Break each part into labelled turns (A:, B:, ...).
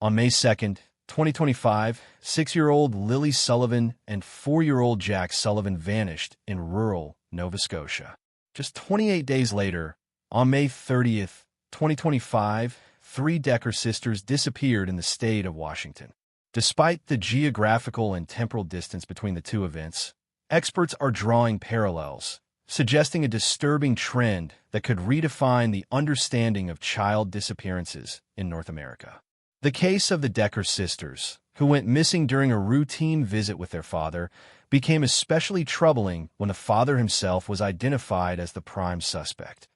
A: On May 2nd, 2025, 6-year-old Lily Sullivan and 4-year-old Jack Sullivan vanished in rural Nova Scotia. Just 28 days later, on May 30th, 2025, 3 Decker sisters disappeared in the state of Washington. Despite the geographical and temporal distance between the two events, experts are drawing parallels, suggesting a disturbing trend that could redefine the understanding of child disappearances in North America. The case of the Decker sisters, who went missing during a routine visit with their father, became especially troubling when the father himself was identified as the prime suspect,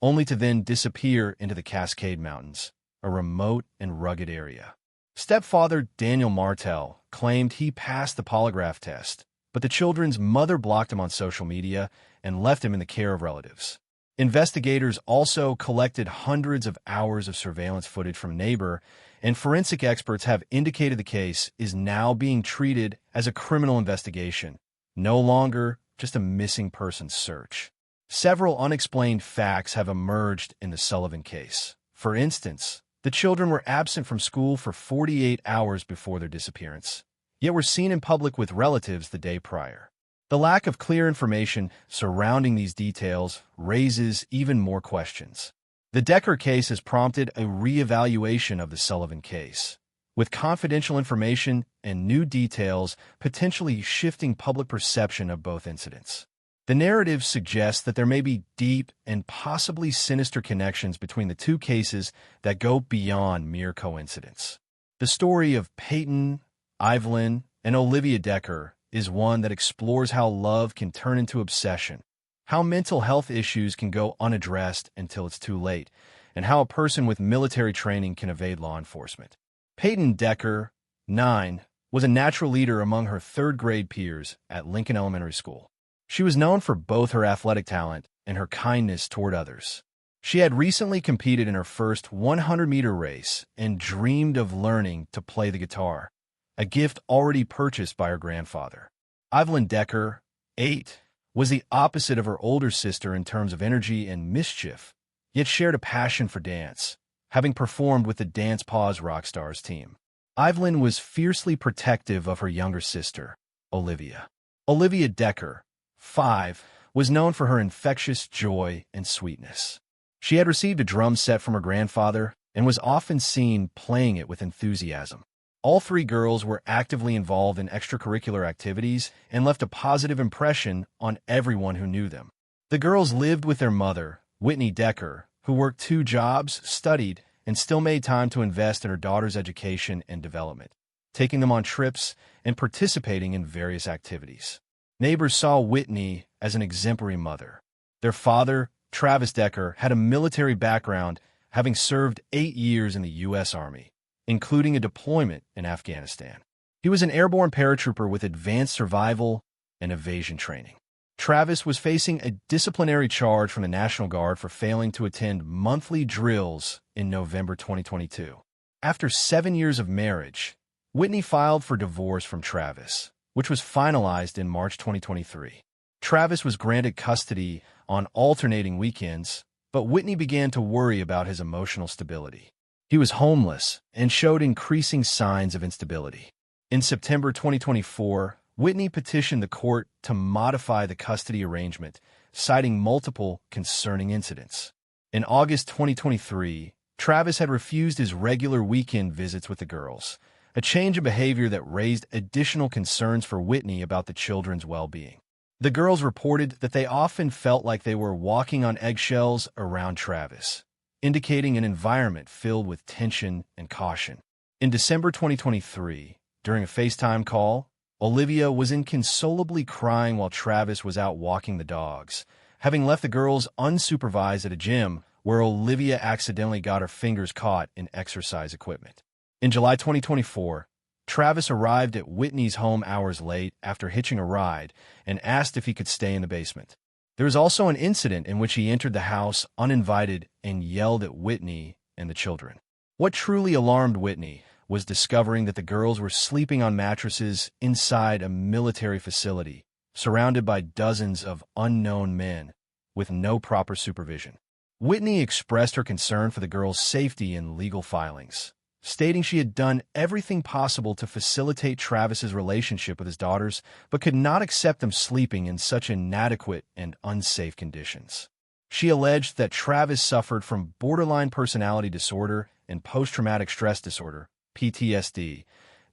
A: only to then disappear into the Cascade Mountains, a remote and rugged area. Stepfather Daniel Martel claimed he passed the polygraph test, but the children's mother blocked him on social media and left him in the care of relatives. Investigators also collected hundreds of hours of surveillance footage from neighbor, and forensic experts have indicated the case is now being treated as a criminal investigation, no longer just a missing person search. Several unexplained facts have emerged in the Sullivan case. For instance, the children were absent from school for 48 hours before their disappearance, yet were seen in public with relatives the day prior. The lack of clear information surrounding these details raises even more questions. The Decker case has prompted a re-evaluation of the Sullivan case, with confidential information and new details potentially shifting public perception of both incidents. The narrative suggests that there may be deep and possibly sinister connections between the two cases that go beyond mere coincidence. The story of Peyton, Evelyn, and Olivia Decker is one that explores how love can turn into obsession, how mental health issues can go unaddressed until it's too late, and how a person with military training can evade law enforcement. Peyton Decker, 9, was a natural leader among her third-grade peers at Lincoln Elementary School. She was known for both her athletic talent and her kindness toward others. She had recently competed in her first 100-meter race and dreamed of learning to play the guitar, a gift already purchased by her grandfather. Evelyn Decker, 8, was the opposite of her older sister in terms of energy and mischief, yet shared a passion for dance, having performed with the Dance Paws Rockstars team. Evelyn was fiercely protective of her younger sister, Olivia. Olivia Decker, 5, was known for her infectious joy and sweetness. She had received a drum set from her grandfather and was often seen playing it with enthusiasm. All 3 girls were actively involved in extracurricular activities and left a positive impression on everyone who knew them. The girls lived with their mother, Whitney Decker, who worked 2 jobs, studied, and still made time to invest in her daughter's education and development, taking them on trips and participating in various activities. Neighbors saw Whitney as an exemplary mother. Their father, Travis Decker, had a military background, having served 8 years in the U.S. Army, including a deployment in Afghanistan. He was an airborne paratrooper with advanced survival and evasion training. Travis was facing a disciplinary charge from the National Guard for failing to attend monthly drills in November 2022. After 7 years of marriage, Whitney filed for divorce from Travis, which was finalized in March 2023. Travis was granted custody on alternating weekends, but Whitney began to worry about his emotional stability. He was homeless and showed increasing signs of instability. In September 2024, Whitney petitioned the court to modify the custody arrangement, citing multiple concerning incidents. In August 2023, Travis had refused his regular weekend visits with the girls, a change in behavior that raised additional concerns for Whitney about the children's well-being. The girls reported that they often felt like they were walking on eggshells around Travis, indicating an environment filled with tension and caution. In December 2023, during a FaceTime call, Olivia was inconsolably crying while Travis was out walking the dogs, having left the girls unsupervised at a gym where Olivia accidentally got her fingers caught in exercise equipment. In July 2024, Travis arrived at Whitney's home hours late after hitching a ride and asked if he could stay in the basement. There was also an incident in which he entered the house uninvited and yelled at Whitney and the children. What truly alarmed Whitney was discovering that the girls were sleeping on mattresses inside a military facility, surrounded by dozens of unknown men with no proper supervision. Whitney expressed her concern for the girls' safety in legal filings, stating she had done everything possible to facilitate Travis's relationship with his daughters, but could not accept them sleeping in such inadequate and unsafe conditions. She alleged that Travis suffered from borderline personality disorder and post-traumatic stress disorder, PTSD,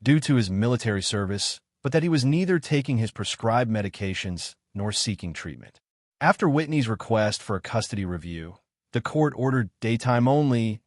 A: due to his military service, but that he was neither taking his prescribed medications nor seeking treatment. After Whitney's request for a custody review, the court ordered daytime-only,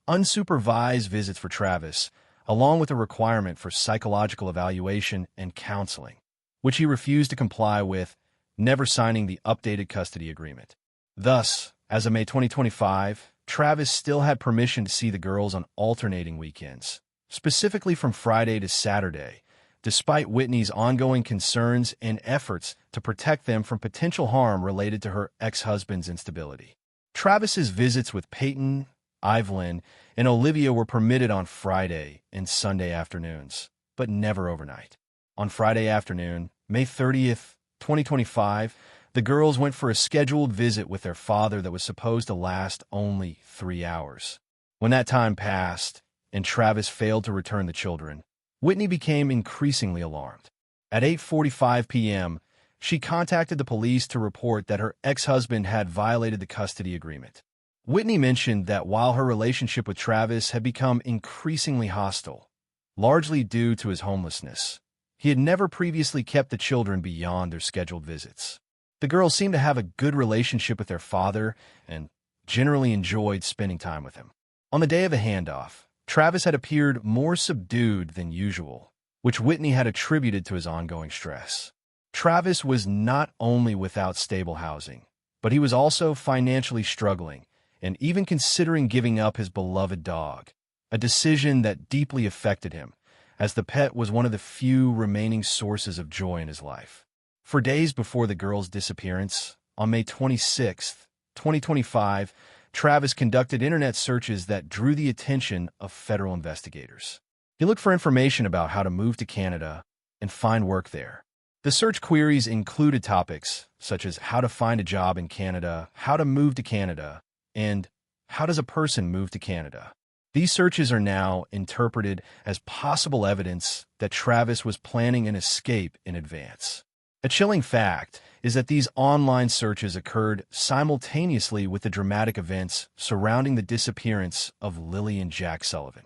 A: unsupervised visits for Travis, along with a requirement for psychological evaluation and counseling, which he refused to comply with, never signing the updated custody agreement. Thus, as of May 2025, Travis still had permission to see the girls on alternating weekends, specifically from Friday to Saturday, despite Whitney's ongoing concerns and efforts to protect them from potential harm related to her ex-husband's instability. Travis's visits with Peyton, Evelyn, and Olivia were permitted on Friday and Sunday afternoons, but never overnight. On Friday afternoon, May 30th, 2025, the girls went for a scheduled visit with their father that was supposed to last only 3 hours. When that time passed and Travis failed to return the children, Whitney became increasingly alarmed. At 8:45 p.m., she contacted the police to report that her ex-husband had violated the custody agreement. Whitney mentioned that while her relationship with Travis had become increasingly hostile, largely due to his homelessness, he had never previously kept the children beyond their scheduled visits. The girls seemed to have a good relationship with their father and generally enjoyed spending time with him. On the day of the handoff, Travis had appeared more subdued than usual, which Whitney had attributed to his ongoing stress. Travis was not only without stable housing, but he was also financially struggling and even considering giving up his beloved dog, a decision that deeply affected him, as the pet was one of the few remaining sources of joy in his life. For days before the girls' disappearance, on May 26, 2025, Travis conducted internet searches that drew the attention of federal investigators. He looked for information about how to move to Canada and find work there. The search queries included topics such as how to find a job in Canada, how to move to Canada, and how does a person move to Canada. These searches are now interpreted as possible evidence that Travis was planning an escape in advance. A chilling fact is that these online searches occurred simultaneously with the dramatic events surrounding the disappearance of Lily and Jack Sullivan.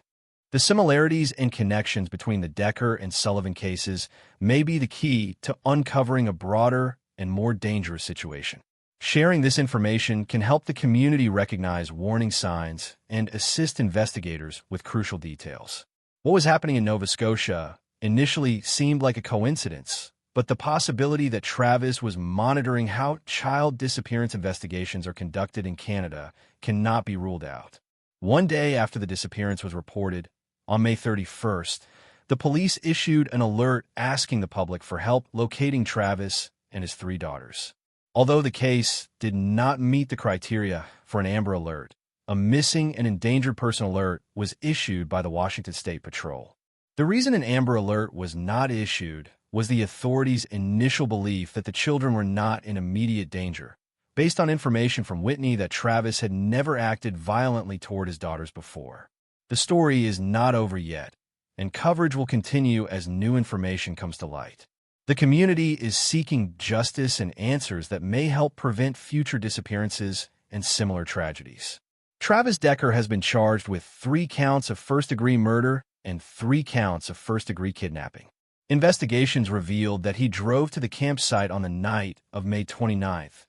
A: The similarities and connections between the Decker and Sullivan cases may be the key to uncovering a broader and more dangerous situation. Sharing this information can help the community recognize warning signs and assist investigators with crucial details. What was happening in Nova Scotia initially seemed like a coincidence, but the possibility that Travis was monitoring how child disappearance investigations are conducted in Canada cannot be ruled out. One day after the disappearance was reported, on May 31st, the police issued an alert asking the public for help locating Travis and his 3 daughters. Although the case did not meet the criteria for an Amber Alert, a missing and endangered person alert was issued by the Washington State Patrol. The reason an Amber Alert was not issued was the authorities' initial belief that the children were not in immediate danger, based on information from Whitney that Travis had never acted violently toward his daughters before. The story is not over yet, and coverage will continue as new information comes to light. The community is seeking justice and answers that may help prevent future disappearances and similar tragedies. Travis Decker has been charged with 3 counts of first-degree murder and 3 counts of first-degree kidnapping. Investigations revealed that he drove to the campsite on the night of May 29th,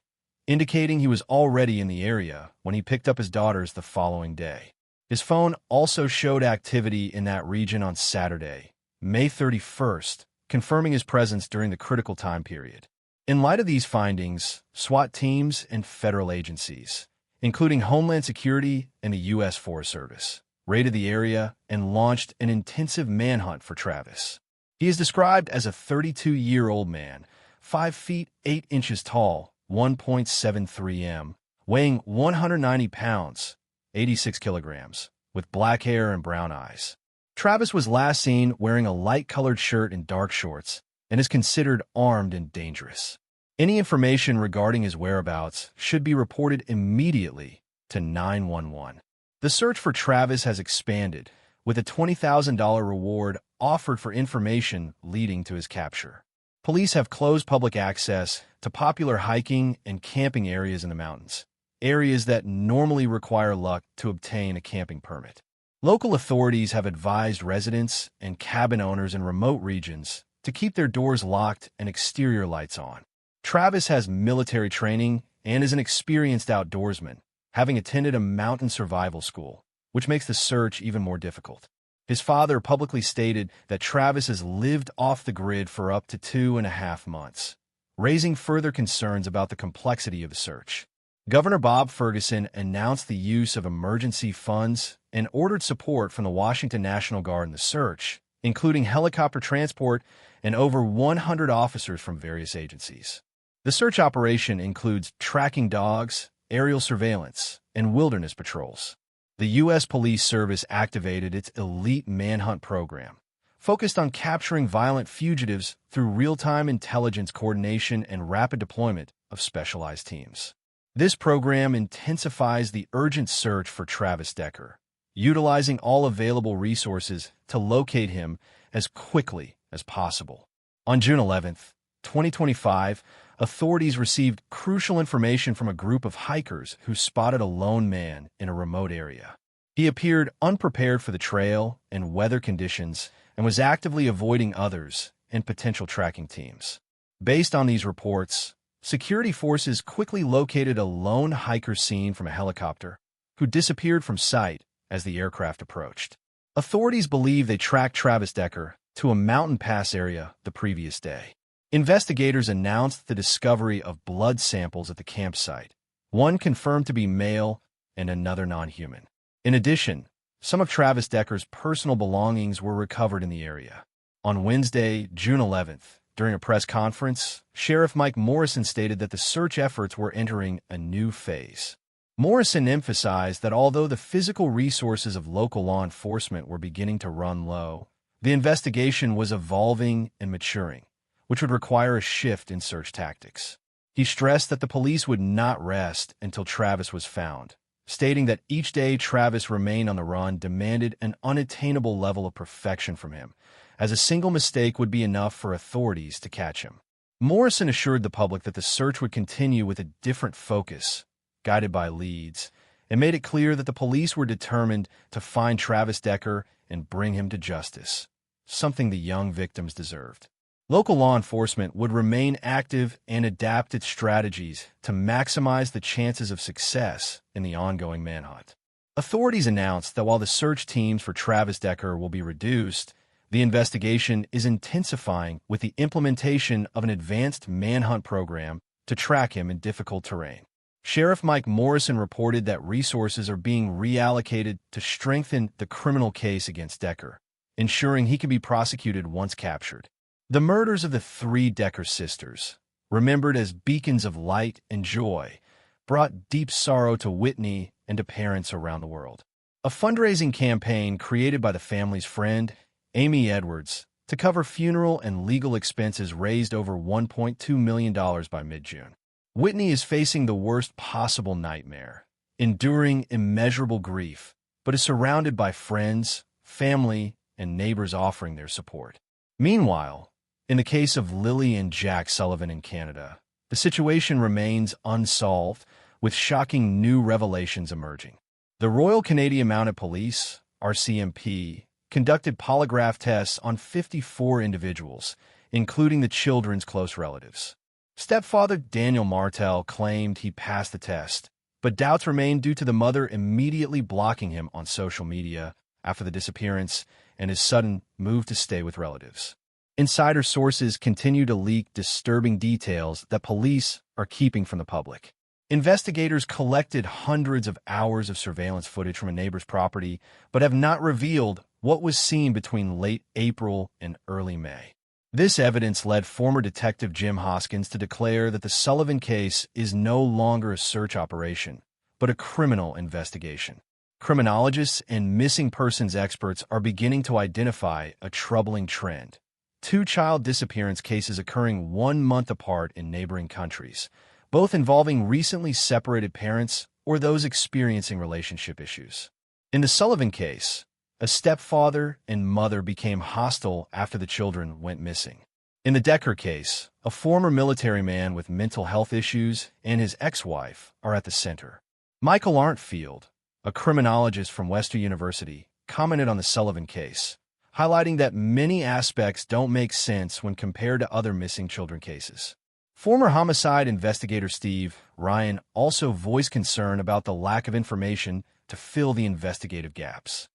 A: indicating he was already in the area when he picked up his daughters the following day. His phone also showed activity in that region on Saturday, May 31st, confirming his presence during the critical time period. In light of these findings, SWAT teams and federal agencies, including Homeland Security and the U.S. Forest Service, raided the area and launched an intensive manhunt for Travis. He is described as a 32-year-old man, 5 feet 8 inches tall, 1.73 m, weighing 190 pounds, 86 kilograms, with black hair and brown eyes. Travis was last seen wearing a light-colored shirt and dark shorts and is considered armed and dangerous. Any information regarding his whereabouts should be reported immediately to 911. The search for Travis has expanded, with a $20,000 reward offered for information leading to his capture. Police have closed public access to popular hiking and camping areas in the mountains, areas that normally require luck to obtain a camping permit. Local authorities have advised residents and cabin owners in remote regions to keep their doors locked and exterior lights on. Travis has military training and is an experienced outdoorsman, having attended a mountain survival school, which makes the search even more difficult. His father publicly stated that Travis has lived off the grid for up to 2.5 months, raising further concerns about the complexity of the search. Governor Bob Ferguson announced the use of emergency funds and ordered support from the Washington National Guard in the search, including helicopter transport and over 100 officers from various agencies. The search operation includes tracking dogs, aerial surveillance, and wilderness patrols. The U.S. Police Service activated its Elite Manhunt program, focused on capturing violent fugitives through real-time intelligence coordination and rapid deployment of specialized teams. This program intensifies the urgent search for Travis Decker, utilizing all available resources to locate him as quickly as possible. On June 11, 2025, authorities received crucial information from a group of hikers who spotted a lone man in a remote area. He appeared unprepared for the trail and weather conditions and was actively avoiding others and potential tracking teams. Based on these reports, security forces quickly located a lone hiker seen from a helicopter, who disappeared from sight as the aircraft approached. Authorities believe they tracked Travis Decker to a mountain pass area the previous day. Investigators announced the discovery of blood samples at the campsite, one confirmed to be male and another non-human. In addition, some of Travis Decker's personal belongings were recovered in the area. On Wednesday, June 11th, during a press conference, Sheriff Mike Morrison stated that the search efforts were entering a new phase. Morrison emphasized that although the physical resources of local law enforcement were beginning to run low, the investigation was evolving and maturing, which would require a shift in search tactics. He stressed that the police would not rest until Travis was found, stating that each day Travis remained on the run demanded an unattainable level of perfection from him, as a single mistake would be enough for authorities to catch him. Morrison assured the public that the search would continue with a different focus, guided by leads, and made it clear that the police were determined to find Travis Decker and bring him to justice, something the young victims deserved. Local law enforcement would remain active and adapt its strategies to maximize the chances of success in the ongoing manhunt. Authorities announced that while the search teams for Travis Decker will be reduced, the investigation is intensifying with the implementation of an advanced manhunt program to track him in difficult terrain. Sheriff Mike Morrison reported that resources are being reallocated to strengthen the criminal case against Decker, ensuring he can be prosecuted once captured. The murders of the 3 Decker sisters, remembered as beacons of light and joy, brought deep sorrow to Whitney and to parents around the world. A fundraising campaign created by the family's friend, Amy Edwards, to cover funeral and legal expenses raised over $1.2 million by mid-June. Whitney is facing the worst possible nightmare, enduring immeasurable grief, but is surrounded by friends, family, and neighbors offering their support. Meanwhile, in the case of Lily and Jack Sullivan in Canada, the situation remains unsolved, with shocking new revelations emerging. The Royal Canadian Mounted Police, RCMP, conducted polygraph tests on 54 individuals, including the children's close relatives. Stepfather Daniel Martel claimed he passed the test, but doubts remained due to the mother immediately blocking him on social media after the disappearance and his sudden move to stay with relatives. Insider sources continue to leak disturbing details that police are keeping from the public. Investigators collected hundreds of hours of surveillance footage from a neighbor's property, but have not revealed what was seen between late April and early May. This evidence led former Detective Jim Hoskins to declare that the Sullivan case is no longer a search operation, but a criminal investigation. Criminologists and missing persons experts are beginning to identify a troubling trend. 2 child disappearance cases occurring 1 month apart in neighboring countries, both involving recently separated parents or those experiencing relationship issues. In the Sullivan case, A stepfather and mother became hostile after the children went missing. In the Decker case, a former military man with mental health issues and his ex-wife are at the center. Michael Arntfield, a criminologist from Western University, commented on the Sullivan case, highlighting that many aspects don't make sense when compared to other missing children cases. Former homicide investigator Steve Ryan also voiced concern about the lack of information to fill the investigative gaps.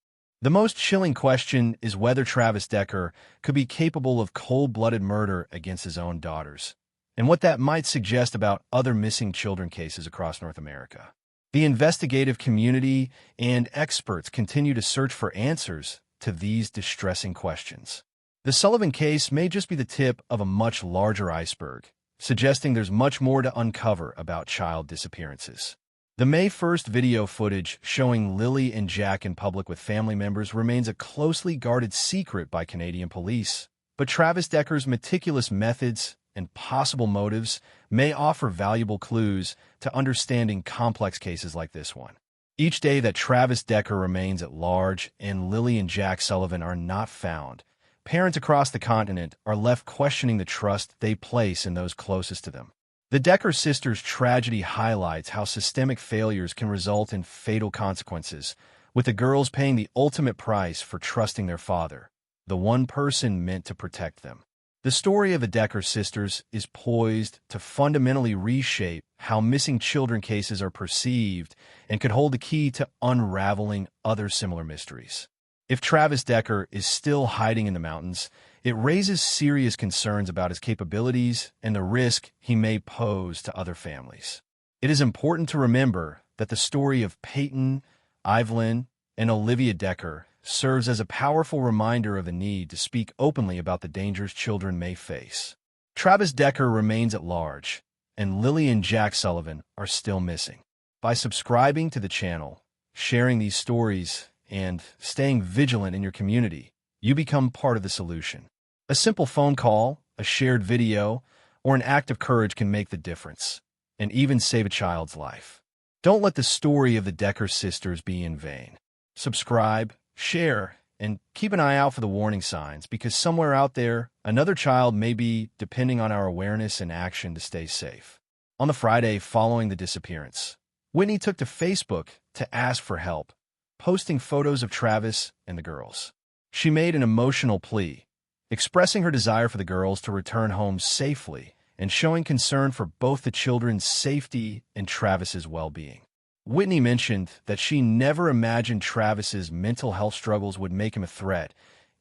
A: The most chilling question is whether Travis Decker could be capable of cold-blooded murder against his own daughters, and what that might suggest about other missing children cases across North America. The investigative community and experts continue to search for answers to these distressing questions. The Sullivan case may just be the tip of a much larger iceberg, suggesting there's much more to uncover about child disappearances. The May 1st video footage showing Lily and Jack in public with family members remains a closely guarded secret by Canadian police, but Travis Decker's meticulous methods and possible motives may offer valuable clues to understanding complex cases like this one. Each day that Travis Decker remains at large and Lily and Jack Sullivan are not found, parents across the continent are left questioning the trust they place in those closest to them. The Decker sisters' tragedy highlights how systemic failures can result in fatal consequences, with the girls paying the ultimate price for trusting their father, the one person meant to protect them. The story of the Decker sisters is poised to fundamentally reshape how missing children cases are perceived and could hold the key to unraveling other similar mysteries. If Travis Decker is still hiding in the mountains, it raises serious concerns about his capabilities and the risk he may pose to other families. It is important to remember that the story of Peyton, Evelyn, and Olivia Decker serves as a powerful reminder of the need to speak openly about the dangers children may face. Travis Decker remains at large, and Lily and Jack Sullivan are still missing. By subscribing to the channel, sharing these stories, and staying vigilant in your community, you become part of the solution. A simple phone call, a shared video, or an act of courage can make the difference, and even save a child's life. Don't let the story of the Decker sisters be in vain. Subscribe, share, and keep an eye out for the warning signs, because somewhere out there, another child may be depending on our awareness and action to stay safe. On the Friday following the disappearance, Whitney took to Facebook to ask for help, posting photos of Travis and the girls. She made an emotional plea, expressing her desire for the girls to return home safely and showing concern for both the children's safety and Travis's well-being. Whitney mentioned that she never imagined Travis's mental health struggles would make him a threat,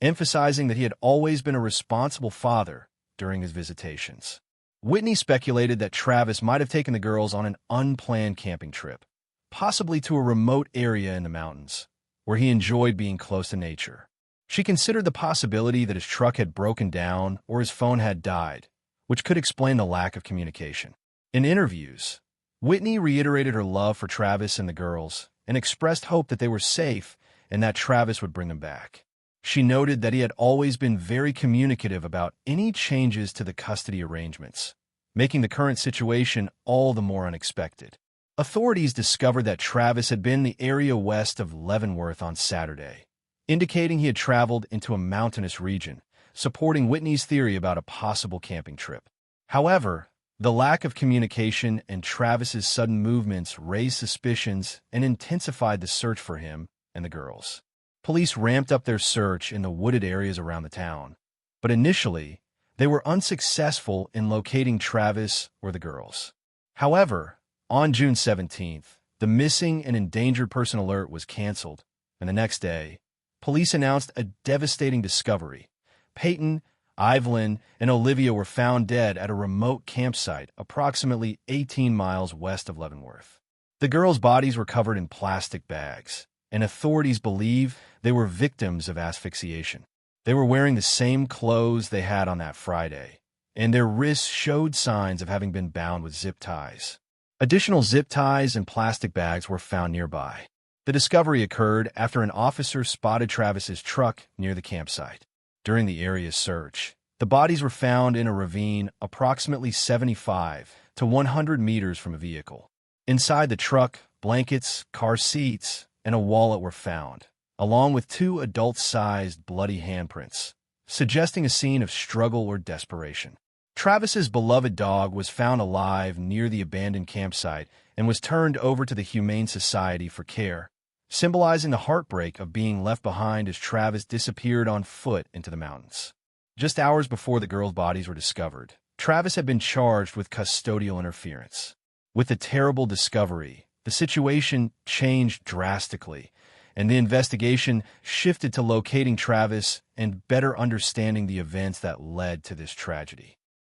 A: emphasizing that he had always been a responsible father during his visitations. Whitney speculated that Travis might have taken the girls on an unplanned camping trip, possibly to a remote area in the mountains, where he enjoyed being close to nature. She considered the possibility that his truck had broken down or his phone had died, which could explain the lack of communication. In interviews, Whitney reiterated her love for Travis and the girls and expressed hope that they were safe and that Travis would bring them back. She noted that he had always been very communicative about any changes to the custody arrangements, making the current situation all the more unexpected. Authorities discovered that Travis had been in the area west of Leavenworth on Saturday, indicating he had traveled into a mountainous region, supporting Whitney's theory about a possible camping trip. However, the lack of communication and Travis's sudden movements raised suspicions and intensified the search for him and the girls. Police ramped up their search in the wooded areas around the town, but initially, they were unsuccessful in locating Travis or the girls. However, on June 17th, the missing and endangered person alert was canceled, and the next day, police announced a devastating discovery. Peyton, Evelyn, and Olivia were found dead at a remote campsite approximately 18 miles west of Leavenworth. The girls' bodies were covered in plastic bags, and authorities believe they were victims of asphyxiation. They were wearing the same clothes they had on that Friday, and their wrists showed signs of having been bound with zip ties. Additional zip ties and plastic bags were found nearby. The discovery occurred after an officer spotted Travis's truck near the campsite. During the area's search, the bodies were found in a ravine approximately 75 to 100 meters from a vehicle. Inside the truck, blankets, car seats, and a wallet were found, along with two adult-sized bloody handprints, suggesting a scene of struggle or desperation. Travis's beloved dog was found alive near the abandoned campsite and was turned over to the Humane Society for care, symbolizing the heartbreak of being left behind as Travis disappeared on foot into the mountains. Just hours before the girls' bodies were discovered, Travis had been charged with custodial interference. With the terrible discovery, the situation changed drastically, and the investigation shifted to locating Travis and better understanding the events that led to this tragedy.